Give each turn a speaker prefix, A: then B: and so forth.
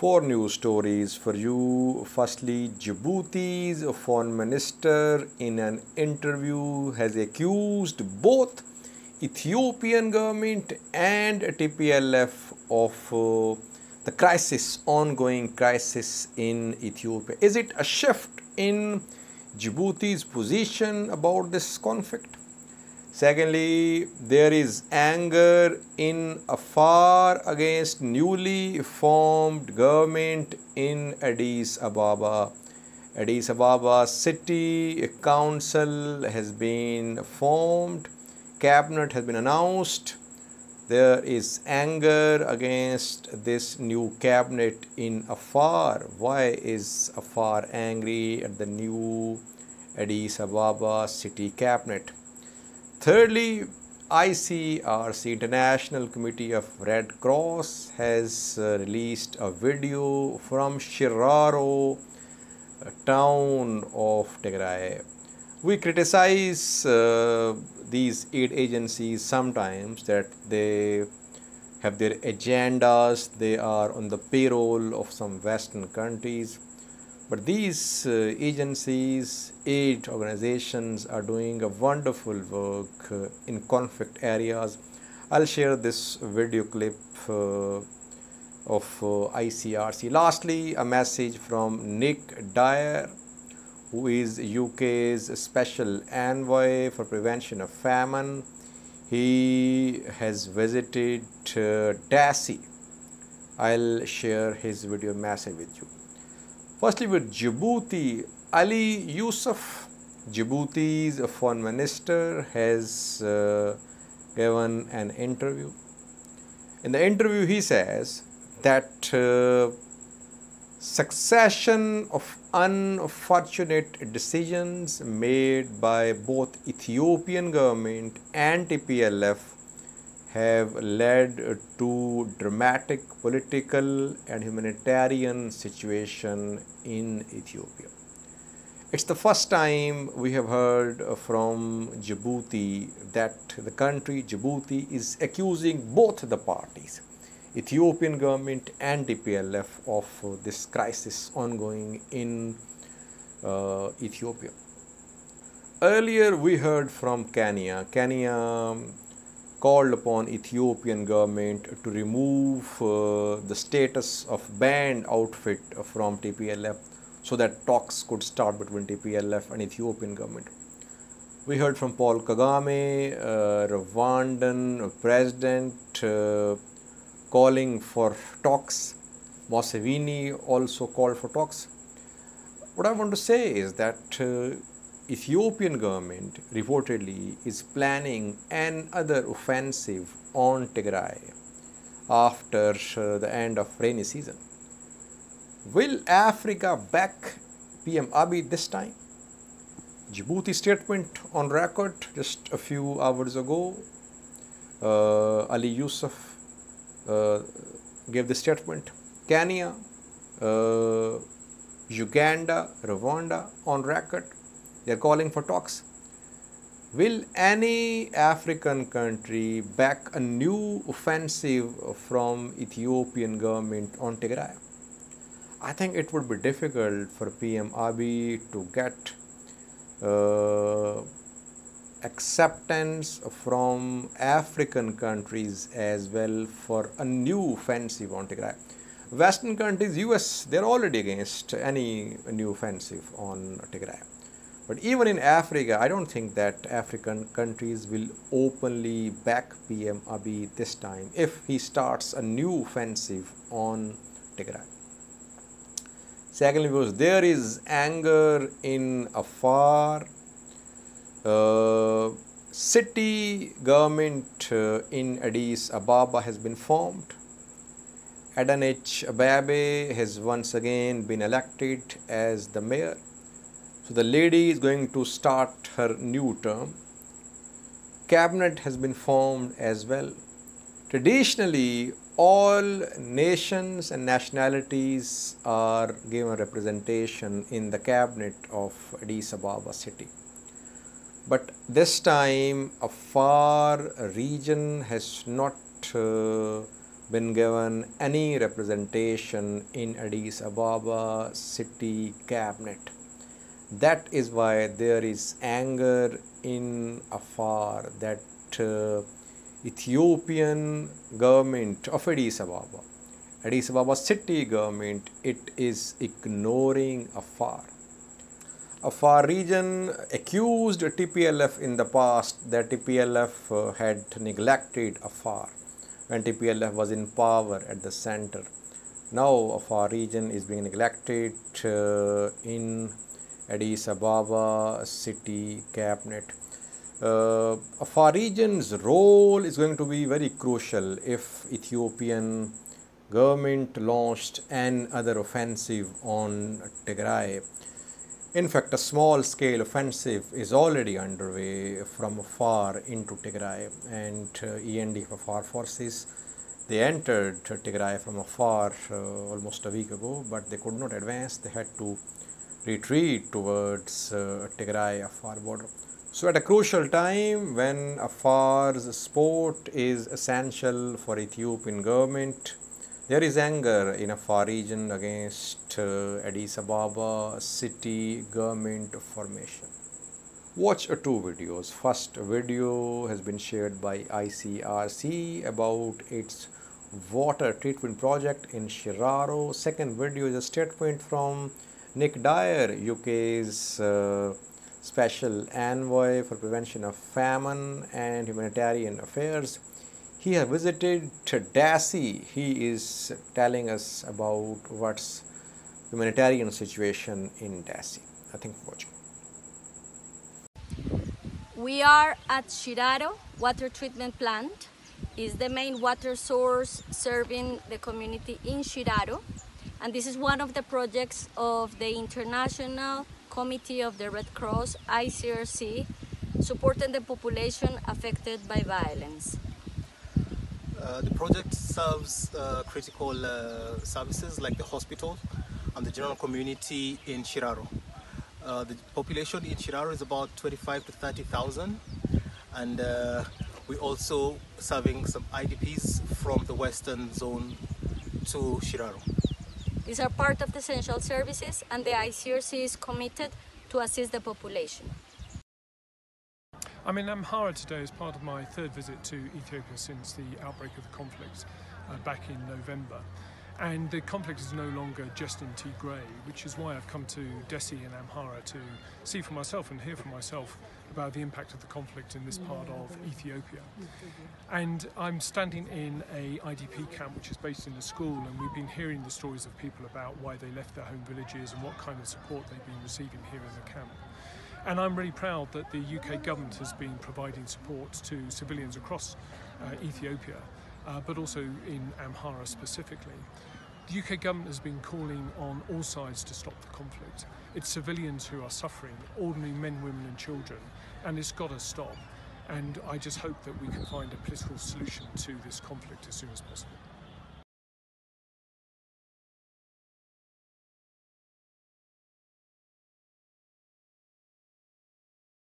A: Four news stories for you. Firstly, Djibouti's foreign minister in an interview has accused both Ethiopian government and TPLF of the ongoing crisis in Ethiopia. Is it a shift in Djibouti's position about this conflict? Secondly, there is anger in Afar against newly formed government in Addis Ababa. Addis Ababa City Council has been formed, cabinet has been announced. There is anger against this new cabinet in Afar. Why is Afar angry at the new Addis Ababa City cabinet? Thirdly, ICRC, International Committee of Red Cross, has released a video from Shiraro, town of Tigray. We criticize these aid agencies sometimes that they have their agendas, they are on the payroll of some Western countries. But these agencies, aid organizations are doing a wonderful work in conflict areas. I'll share this video clip of ICRC. Lastly, a message from Nick Dyer, who is UK's Special Envoy for Prevention of Famine. He has visited Dassi. I'll share his video message with you. Firstly, with Djibouti, Ali Yusuf, Djibouti's foreign minister, has given an interview. In the interview, he says that succession of unfortunate decisions made by both Ethiopian government and TPLF have led to dramatic political and humanitarian situation in Ethiopia. It's the first time we have heard from Djibouti that the country Djibouti is accusing both the parties, Ethiopian government and TPLF, of this crisis ongoing in Ethiopia. Earlier we heard from Kenya. Kenya called upon Ethiopian government to remove the status of banned outfit from TPLF so that talks could start between TPLF and Ethiopian government. We heard from Paul Kagame, Rwandan president, calling for talks. Museveni also called for talks. What I want to say is that Ethiopian government reportedly is planning another offensive on Tigray after the end of rainy season. Will Africa back PM Abiy this time? Djibouti statement on record just a few hours ago. Ali Yusuf gave the statement. Kenya, Uganda, Rwanda on record. They are calling for talks. Will any African country back a new offensive from Ethiopian government on Tigray? I think it would be difficult for PM Abiy to get acceptance from African countries as well for a new offensive on Tigray. Western countries, US, they're already against any new offensive on Tigray. But even in Africa, I don't think that African countries will openly back PM Abiy this time if he starts a new offensive on Tigray. Secondly, because there is anger in Afar. City government in Addis Ababa has been formed. Adanich Ababe has once again been elected as the mayor. So the lady is going to start her new term. Cabinet has been formed as well. Traditionally, all nations and nationalities are given representation in the cabinet of Addis Ababa city. But this time, Afar region has not been given any representation in Addis Ababa city cabinet. That is why there is anger in Afar that Ethiopian government of Addis Ababa city government, it is ignoring Afar. Afar region accused TPLF in the past that TPLF had neglected Afar when TPLF was in power at the center. Now Afar region is being neglected in Addis Ababa city cabinet. Afar region's role is going to be very crucial if Ethiopian government launched another offensive on Tigray. In fact, a small-scale offensive is already underway from Afar into Tigray, and END Afar forces, they entered Tigray from Afar almost a week ago, but they could not advance. They had to retreat towards Tigray Afar border. So at a crucial time when Afar's support is essential for Ethiopian government, there is anger in Afar region against Addis Ababa city government formation. Watch two videos. First video has been shared by ICRC about its water treatment project in Shiraro. Second video is a statement from Nick Dyer, UK's Special Envoy for Prevention of Famine and Humanitarian Affairs. He has visited Dassi. He is telling us about what's humanitarian situation in Dassi. Thank you for watching.
B: We are at Shiraro water treatment plant. It's the main water source serving the community in Shiraro. And this is one of the projects of the International Committee of the Red Cross, ICRC, supporting the population affected by violence.
C: The project serves critical services like the hospital and the general community in Shiraro. The population in Shiraro is about 25 to 30,000, and we're also serving some IDPs from the western zone to Shiraro.
B: These are part of the essential services, and the ICRC is committed to assist the population.
D: I'm in Amhara today as part of my third visit to Ethiopia since the outbreak of the conflict back in November. And the conflict is no longer just in Tigray, which is why I've come to Dassi in Amhara to see for myself and hear for myself about the impact of the conflict in this part of Ethiopia. And I'm standing in a IDP camp which is based in a school, and we've been hearing the stories of people about why they left their home villages and what kind of support they've been receiving here in the camp. And I'm really proud that the UK government has been providing support to civilians across Ethiopia, but also in Amhara specifically. The UK government has been calling on all sides to stop the conflict. It's civilians who are suffering, ordinary men, women and children, and it's got to stop. And I just hope that we can find a political solution to this conflict as soon as possible.